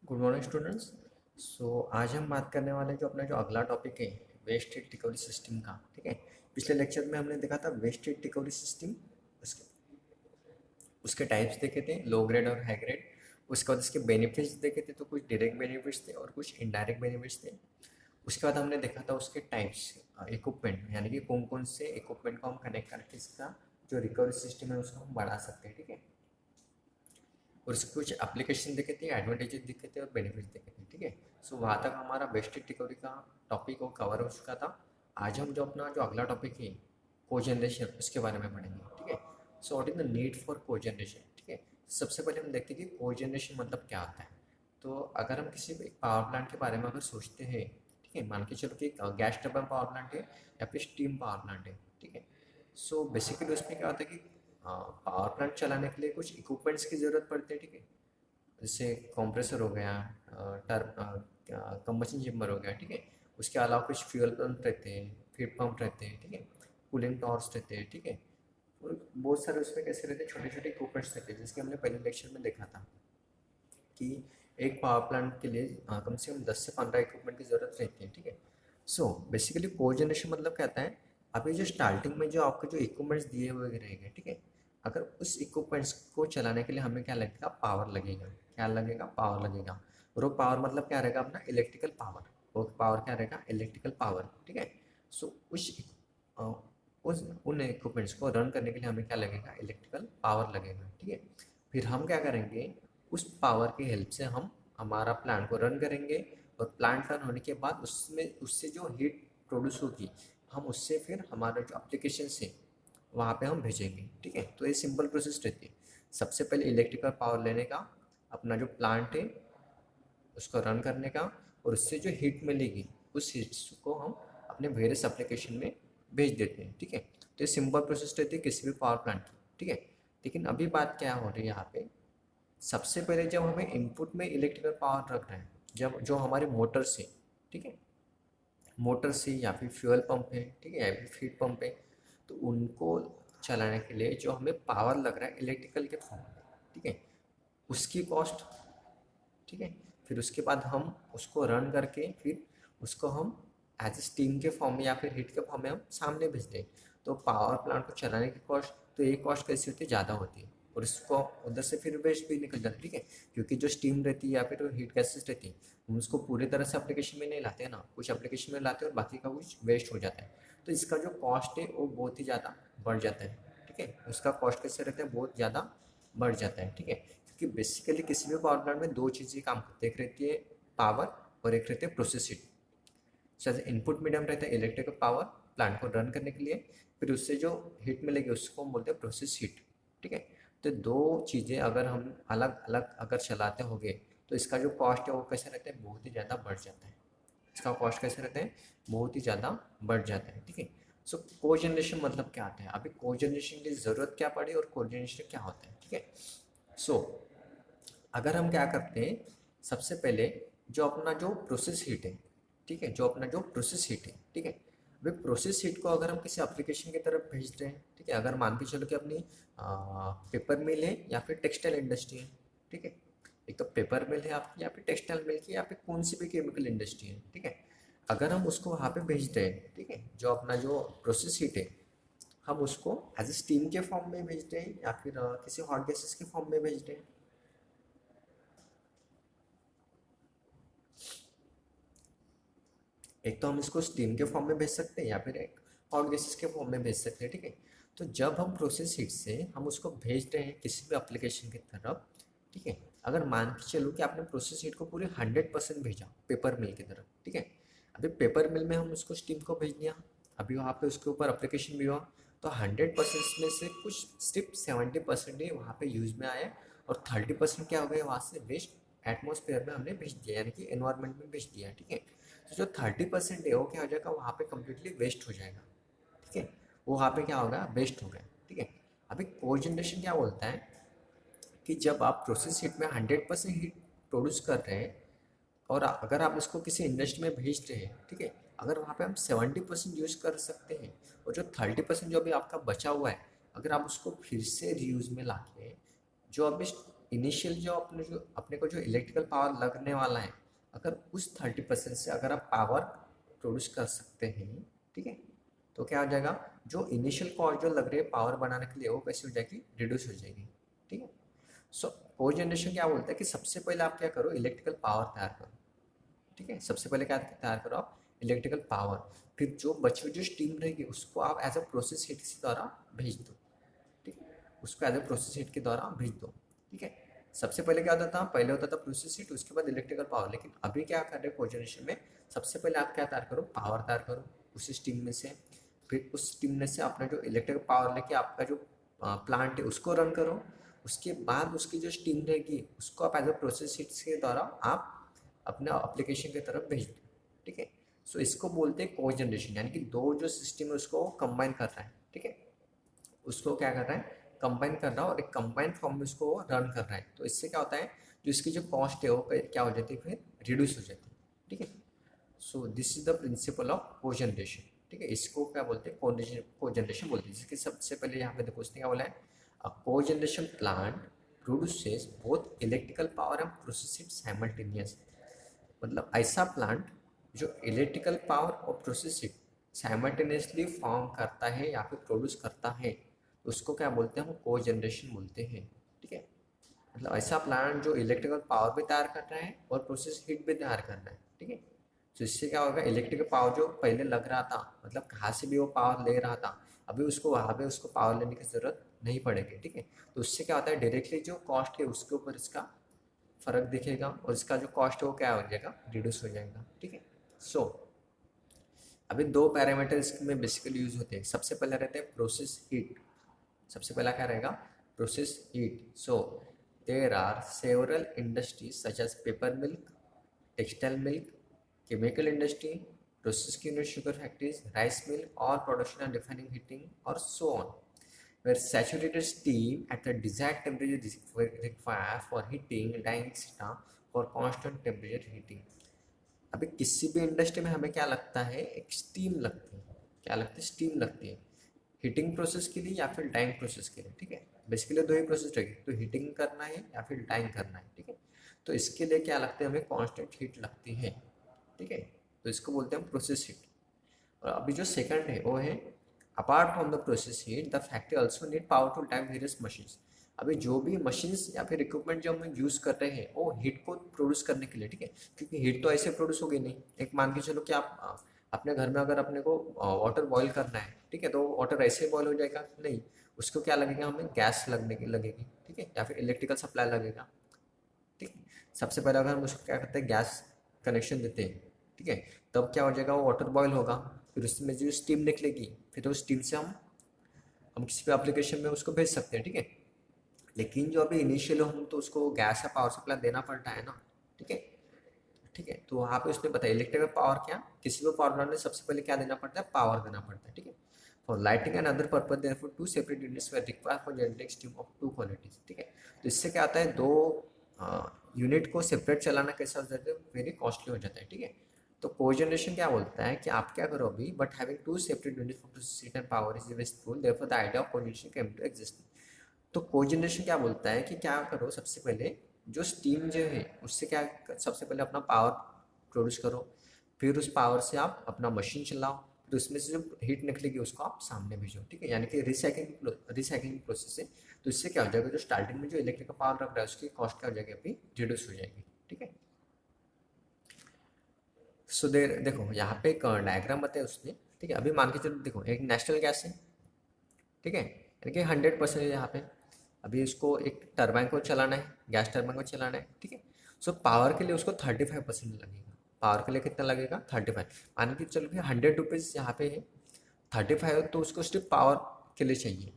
Good morning students. आज हम बात करने वाले हैं जो अपना जो अगला टॉपिक है वेस्ट हीट रिकवरी सिस्टम का। ठीक है, पिछले लेक्चर में हमने देखा था वेस्ट हीट रिकवरी सिस्टम, उसके उसके टाइप्स देखे थे, लो ग्रेड और हाई ग्रेड। उसके बाद उसके बेनिफिट्स देखे थे, तो कुछ डायरेक्ट बेनिफिट्स थे और कुछ इनडायरेक्ट बेनिफिट्स थे। उसके बाद हमने देखा था उसके टाइप्स, इक्विपमेंट, यानी कि कौन कौन से इक्विपमेंट को हम कनेक्ट करके इसका जो रिकवरी सिस्टम है उसको हम बढ़ा सकते हैं। ठीक है, और उसके कुछ एप्लीकेशन देखे थे, एडवांटेजेस देखे थे और बेनिफिट देखे थे। ठीक है, वहाँ तक हमारा बेस्ट रिकवरी का टॉपिक वो कवर हो चुका था। आज हम जो अपना जो अगला टॉपिक है कोजनरेशन, उसके बारे में पढ़ेंगे। ठीक है, what is the need for cogeneration. ठीक है, सबसे पहले हम देखते हैं कि कोजनरेशन मतलब क्या होता है। तो अगर हम किसी भी पावर प्लांट के बारे में अगर सोचते हैं, ठीक है, मान के चलो कि गैस टर्बाइन पावर प्लांट है या फिर स्टीम पावर प्लांट है। ठीक है, बेसिकली उसमें क्या होता है कि पावर प्लांट चलाने के लिए कुछ इक्विपमेंट्स की ज़रूरत पड़ती है। ठीक है, जैसे कंप्रेसर हो गया, कंबशन चेम्बर हो गया। ठीक है, उसके अलावा कुछ फ्यूल पंप रहते हैं, फीड पंप रहते हैं। ठीक है, कूलिंग टॉवर्स रहते हैं। ठीक है, और बहुत सारे उसमें कैसे रहते हैं, छोटे छोटे इक्विपमेंट्स रहते हैं, जिसके हमने पहले लेक्चर में देखा था कि एक पावर प्लांट के लिए कम से कम 10 से 15 इक्विपमेंट की ज़रूरत रहती है। ठीक है, बेसिकली कोजनरेशन मतलब क्या होता है, अभी जो स्टार्टिंग में जो आपके जो इक्विपमेंट्स दिए हुए रहेंगे, ठीक है, अगर उस इक्विपमेंट्स को चलाने के लिए हमें क्या लगेगा, पावर लगेगा। क्या लगेगा, पावर लगेगा। और वो पावर मतलब क्या रहेगा, अपना इलेक्ट्रिकल पावर। वो पावर क्या रहेगा, इलेक्ट्रिकल पावर। ठीक है, सो अ, उस उन इक्विपमेंट्स को रन करने के लिए हमें क्या लगेगा, इलेक्ट्रिकल पावर लगेगा। ठीक है, फिर हम क्या करेंगे, उस पावर की हेल्प से हम हमारा प्लांट को रन करेंगे, और प्लांट रन होने के बाद उसमें उससे जो हीट प्रोड्यूस होगी, हम उससे फिर हमारा जो एप्लीकेशन है वहाँ पे हम भेजेंगे। ठीक है, तो ये सिंपल प्रोसेस रहती है। सबसे पहले इलेक्ट्रिकल पावर लेने का, अपना जो प्लांट है उसको रन करने का, और उससे जो हीट मिलेगी उस हीट को हम अपने वेरियस एप्लीकेशन में भेज देते हैं। ठीक है, तो ये सिंपल प्रोसेस रहती है किसी भी पावर प्लांट की। ठीक है, लेकिन अभी बात क्या हो रही है यहाँ पे, सबसे पहले जब हमें इनपुट में इलेक्ट्रिकल पावर रख रहे हैं, जब जो हमारी मोटर से, ठीक है, मोटर से या फिर फ्यूल पंप है, ठीक है, या फिर फीड पंप है, तो उनको चलाने के लिए जो हमें पावर लग रहा है इलेक्ट्रिकल के फॉर्म में, ठीक है, उसकी कॉस्ट, ठीक है, फिर उसके बाद हम उसको रन करके फिर उसको हम एज स्टीम के फॉर्म में या फिर हीट के फॉर्म में हम सामने भेज दें। तो पावर प्लांट को चलाने की कॉस्ट, तो ये कॉस्ट कैसी होती है, ज़्यादा होती है, और इसको उधर से फिर वेस्ट भी निकल जाता है। ठीक है, क्योंकि जो स्टीम रहती है या फिर हीट गैसेस रहती है, हम उसको पूरी तरह से एप्लीकेशन में नहीं लाते हैं ना, कुछ एप्लीकेशन में लाते हैं और बाकी का कुछ वेस्ट हो जाता है। तो इसका जो कॉस्ट है वो बहुत ही ज़्यादा बढ़ जाता है। ठीक है, उसका कॉस्ट कैसे रहता है, बहुत ज़्यादा बढ़ जाता है। ठीक है, क्योंकि बेसिकली किसी भी पावर प्लांट में दो चीज़ें काम करती है, एक रहती है पावर और एक रहती है प्रोसेस हीट। जैसे इनपुट मीडियम रहता है इलेक्ट्रिकल पावर प्लांट को रन करने के लिए, फिर उससे जो हीट मिलेगी उसको हम बोलते हैं प्रोसेस हीट। ठीक है, तो दो चीज़ें अगर हम अलग अलग अगर चलाते होंगे, तो इसका जो कॉस्ट है वो कैसे रहता है, बहुत ही ज़्यादा बढ़ जाता है। इसका कॉस्ट कैसे रहता है, बहुत ही ज़्यादा बढ़ जाता है। ठीक है, को जनरेशन मतलब क्या आता है, अभी को जनरेशन की ज़रूरत क्या पड़ी और को जनरेशन क्या होता है। ठीक है, सो अगर हम क्या करते हैं, सबसे पहले जो अपना जो प्रोसेस हीट है, ठीक है, जो अपना जो प्रोसेस हीट है, ठीक है, वे प्रोसेस हीट को अगर हम किसी एप्लीकेशन की तरफ भेज रहे हैं, ठीक है, अगर मान के चलो कि अपनी पेपर मिल है या फिर टेक्सटाइल इंडस्ट्री है। ठीक है, एक तो पेपर मिल है आपकी, या फिर टेक्सटाइल मिल की, या फिर कौन सी भी केमिकल इंडस्ट्री है। ठीक है, अगर हम उसको वहाँ पे भेज रहे हैं, ठीक है, जो अपना जो प्रोसेस हीट है, हम उसको एज ए स्टीम के फॉर्म में भेज रहे हैं या फिर किसी हॉट गैसेस के फॉर्म में भेज रहे हैं। एक तो हम इसको स्टीम के फॉर्म में भेज सकते हैं या फिर एक हॉट गैसेस के फॉर्म में भेज सकते हैं। ठीक है, तो जब हम प्रोसेस हीट से हम उसको भेज रहे हैं किसी भी एप्लीकेशन की तरफ, ठीक है, अगर मान के चलो कि आपने प्रोसेस हीट को पूरे 100% भेजा पेपर मिल की तरफ, ठीक है, अभी पेपर मिल में हम उसको स्टीम को भेज दिया, अभी वहाँ पे उसके ऊपर एप्लीकेशन भी हुआ, तो 100% में से कुछ सिर्फ 70% ही वहाँ पे यूज़ में आए, और 30% क्या हो गया, वहाँ से वेस्ट एटमोसफेयर में हमने भेज दिया, यानी कि एनवायरनमेंट में भेज दिया। ठीक है, तो जो 30% है वो क्या हो जाएगा, वहाँ पे कम्प्लीटली वेस्ट हो जाएगा। ठीक है, वो वहाँ पे क्या होगा, वेस्ट हो गया। ठीक है, अभी कोजनरेशन क्या बोलता है कि जब आप प्रोसेस हीट में 100% हीट प्रोड्यूस कर रहे हैं, और अगर आप इसको किसी इंडस्ट्री में भेज रहे हैं, ठीक है, अगर वहाँ पे हम 70% यूज़ कर सकते हैं, और जो 30% जो अभी आपका बचा हुआ है, अगर आप उसको फिर से रीयूज़ में ला के जो अभी इनिशियल जो अपने को जो इलेक्ट्रिकल पावर लगने वाला है, अगर उस 30% से अगर आप पावर प्रोड्यूस कर सकते हैं, ठीक है, तो क्या हो जाएगा, जो इनिशियल कॉस्ट जो लग रही है पावर बनाने के लिए वो कैसे हो जाएगी, रिड्यूस हो जाएगी। ठीक है। सो कोजनरेशन क्या बोलता है कि सबसे पहले आप क्या करो, इलेक्ट्रिकल पावर तैयार करो। ठीक है, सबसे पहले क्या तैयार करो आप, इलेक्ट्रिकल पावर। फिर जो बची हुई जो स्टीम रहेगी उसको आप एज अ प्रोसेस हीट के द्वारा भेज दो। ठीक है, उसको एज अ प्रोसेस हीट के द्वारा भेज दो। ठीक है, सबसे पहले क्या होता था, पहले होता था प्रोसेस हीट, उसके बाद इलेक्ट्रिकल पावर। लेकिन अभी क्या कर रहे हैं कोजनरेशन में, सबसे पहले आप क्या तैयार करो, पावर तैयार करो उस स्टीम में से। फिर उस स्टीम में से अपना जो इलेक्ट्रिकल पावर लेके आपका जो प्लांट है उसको रन करो। उसके बाद उसकी जो स्टीम रहेगी उसको आप एज अ प्रोसेस हीट के द्वारा आप अपना एप्लीकेशन की तरफ भेज दो। ठीक है, सो इसको बोलते हैं कोजनरेशन, यानी कि दो जो सिस्टम है उसको कंबाइन कर रहा है। ठीक है, उसको क्या कर रहा है, कंबाइन कर रहा है और एक कंबाइन फॉर्म में उसको रन कर रहा है। तो इससे क्या होता है, जो इसकी जो कॉस्ट है वो क्या हो जाती है, फिर रिड्यूस हो जाती है। ठीक है, so this is the principle of cogeneration. ठीक है, इसको क्या बोलते हैं, कोजनरेशन बोलते हैं। जिसके सबसे पहले यहाँ पे देखो उसने क्या बोला है, a cogeneration plant produces both electrical power and process it simultaneous. मतलब ऐसा प्लांट जो इलेक्ट्रिकल पावर और प्रोसेस हीट साइमल्टेनियसली फॉर्म करता है या फिर प्रोड्यूस करता है, तो उसको क्या बोलते हैं, हम कोजनरेशन बोलते हैं। ठीक है, मतलब ऐसा प्लांट जो इलेक्ट्रिकल पावर भी तैयार कर रहा है और प्रोसेस हीट भी तैयार कर रहा है। ठीक है, तो इससे क्या होगा, इलेक्ट्रिकल पावर जो पहले लग रहा था, मतलब कहाँ से भी वो पावर ले रहा था, अभी उसको वहाँ पे उसको पावर लेने की ज़रूरत नहीं पड़ेगी। ठीक है, तो उससे क्या होता है, डायरेक्टली जो कॉस्ट है उसके ऊपर इसका फ़र्क दिखेगा और इसका जो कॉस्ट है वो क्या हो जाएगा, रिड्यूस हो जाएगा। ठीक है, सो अभी दो पैरामीटर इसमें बेसिकली यूज होते हैं। सबसे पहले रहते हैं प्रोसेस हीट। सबसे पहला क्या रहेगा, process heat. So there are several industries such as paper milk, textile milk, chemical industry, process unit, sugar factories, rice mill, or production and refining, heating, or so on, where saturated steam at the desired temperature is required for heating, dyeing, etc. for constant temperature heating. अभी किसी भी industry में हमें क्या लगता है, एक steam लगती है। क्या लगती है, स्टीम लगती है, हीटिंग प्रोसेस के लिए या फिर डाइंग प्रोसेस के लिए। ठीक है, बेसिकली दो ही प्रोसेस रहेगी, तो हीटिंग करना है या फिर डाइंग करना है। ठीक है, तो इसके लिए क्या लगता है, हमें कांस्टेंट हीट लगती है। ठीक है, तो इसको बोलते हैं प्रोसेस हीट। और अभी जो सेकंड है वो है, apart from the process heat the factory also need power to time various machines. अभी जो भी मशीन्स या फिर इक्विपमेंट जो हम यूज़ कर रहे हैं वो हीट को प्रोड्यूस करने के लिए। ठीक है, क्योंकि हीट तो ऐसे प्रोड्यूस होगी नहीं। एक मान के चलो कि आप अपने घर में अगर अपने को वाटर बॉईल करना है, ठीक है, तो वाटर ऐसे बॉईल हो जाएगा नहीं, उसको क्या लगेगा, हमें गैस लगने की लगेगी। ठीक है, या फिर इलेक्ट्रिकल सप्लाई लगेगा। ठीक है, सबसे पहले अगर हम उसको क्या करते हैं, गैस कनेक्शन देते हैं। ठीक है, तब क्या हो जाएगा, वो वाटर बॉयल होगा, फिर उसमें जो स्टीम निकलेगी, फिर उस स्टीम से हम किसी भी एप्लीकेशन में उसको भेज सकते हैं। ठीक है, लेकिन जो अभी इनिशियल हम तो उसको गैस या पावर सप्लाई देना पड़ता है ना। ठीक है, ठीक है, तो वहाँ पे उसने बताया इलेक्ट्रिकल पावर क्या, किसी भी पावर प्लांट में सबसे पहले क्या देना पड़ता है, पावर देना पड़ता है। ठीक है, for lighting and other purpose therefore two separate units were required for generating steam of two qualities. ठीक है, तो इससे क्या आता है, दो यूनिट को सेपरेट चलाना कैसा हो जाता है, वेरी कॉस्टली हो जाता है। ठीक है, तो कोजनरेशन क्या बोलता है कि आप क्या करो अभी, but having two separate unit for process and power is wasteful, therefore the idea of cogeneration came to exist. तो कोजनरेशन क्या बोलता है कि क्या करो, सबसे पहले जो स्टीम जो है उससे क्या, सबसे पहले अपना पावर प्रोड्यूस करो, फिर उस पावर से आप अपना मशीन चलाओ, फिर उसमें से जो हीट निकलेगी उसको आप सामने भेजो। ठीक है, यानी कि रिसाइकलिंग प्रोसेस है। तो इससे क्या हो जाएगा, जो स्टार्टिंग में जो इलेक्ट्रिकल पावर रख रहा है उसकी कॉस्ट क्या हो जाएगी, अभी रिड्यूस हो जाएगी। ठीक है, सो देखो यहाँ पे एक डायग्राम बताया उसने। ठीक है, अभी मान के चलो, देखो एक नेशनल गैस है। ठीक है, यानी कि 100% है यहाँ पे। अभी उसको एक टरबाइन को चलाना है, गैस टरबाइन को चलाना है। ठीक है, सो पावर के लिए उसको 35% लगेगा। पावर के लिए कितना लगेगा, 35। मान के चलो कि 100 रुपीज़ यहाँ पे है, 35 तो उसको सिर्फ पावर के लिए चाहिए।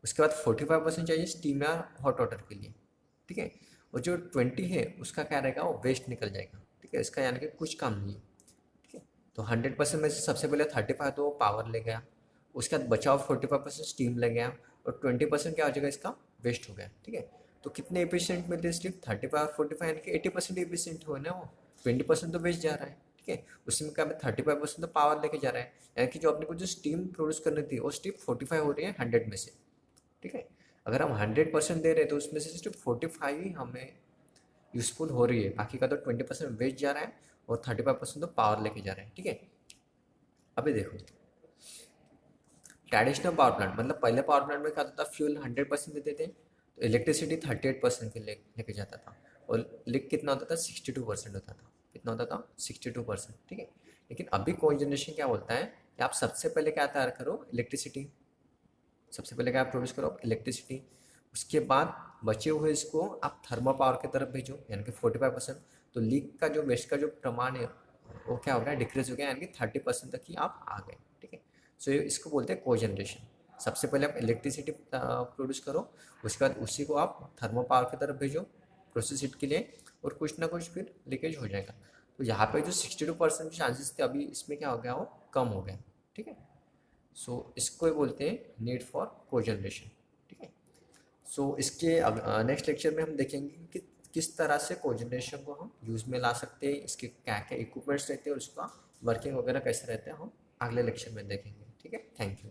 उसके बाद 45% चाहिए स्टीम या हॉट वाटर के लिए। ठीक है, और जो 20 है उसका क्या रहेगा, वो वेस्ट निकल जाएगा। ठीक है, इसका यानी कि कुछ काम नहीं है। ठीक है, तो 100% में से सबसे पहले 35 तो वो पावर ले गया, उसके बाद बचाव 45% स्टीम ले गया, और 20% क्या हो जाएगा, इसका वेस्ट हो गया। ठीक है, तो कितने एफिशिएंट मिलते हैं, सिर्फ 35 और 45, यानी कि 80% एफिशिएंट हुए ना वो। 20% तो वेस्ट जा रहा है। ठीक है, उसमें क्या 35% तो पावर लेके जा रहा है, यानी कि जो अपने को जो स्टीम प्रोड्यूस करनी थी वो स्टीम 45 हो रही है 100 में से। ठीक है, अगर हम 100% दे रहे हैं तो उसमें से सिर्फ 45 ही हमें यूजफुल हो रही है, बाकी का तो 20% वेस्ट जा रहा है और 35% तो पावर लेके जा रहे हैं, ठीक है। अभी देखो ट्रेडिशनल पावर प्लांट, मतलब पहले पावर प्लांट में क्या होता था, फ्यूल 100% देते थे तो इलेक्ट्रिसिटी 38% के लेके जाता था, और लीक कितना होता था, 62% होता था। कितना होता था, 62%, ठीक है। लेकिन अभी कोई जनरेशन क्या बोलता है कि आप सबसे पहले क्या तैयार करो, इलेक्ट्रिसिटी। सबसे पहले क्या प्रोड्यूस करो, इलेक्ट्रिसिटी। उसके बाद बचे हुए इसको आप थर्मल पावर की तरफ भेजो, यानी कि 45%। तो लीक का जो वेस्ट का जो प्रमाण है वो क्या हो गया, डिक्रीज हो गया, यानी कि 30% तक ही आप आ गए, ठीक है। सो इसको बोलते हैं कोजनरेशन। सबसे पहले आप इलेक्ट्रिसिटी प्रोड्यूस करो, उसके बाद उसी को आप थर्मल पावर की तरफ भेजो प्रोसेस हीट के लिए, और कुछ ना कुछ फिर लीकेज हो जाएगा। तो यहाँ पे जो 62% चांसेस थे, अभी इसमें क्या हो गया, वो कम हो गया, ठीक है। सो इसको ही बोलते हैं नीड फॉर कोजनरेशन, ठीक है। सो इसके नेक्स्ट लेक्चर में हम देखेंगे कि किस तरह से कोजनरेशन को हम यूज़ में ला सकते हैं, इसके क्या क्या इक्विपमेंट्स रहते हैं और उसका वर्किंग वगैरह कैसे रहते हैं, हम अगले लेक्चर में देखेंगे, ठीक है। Thank you.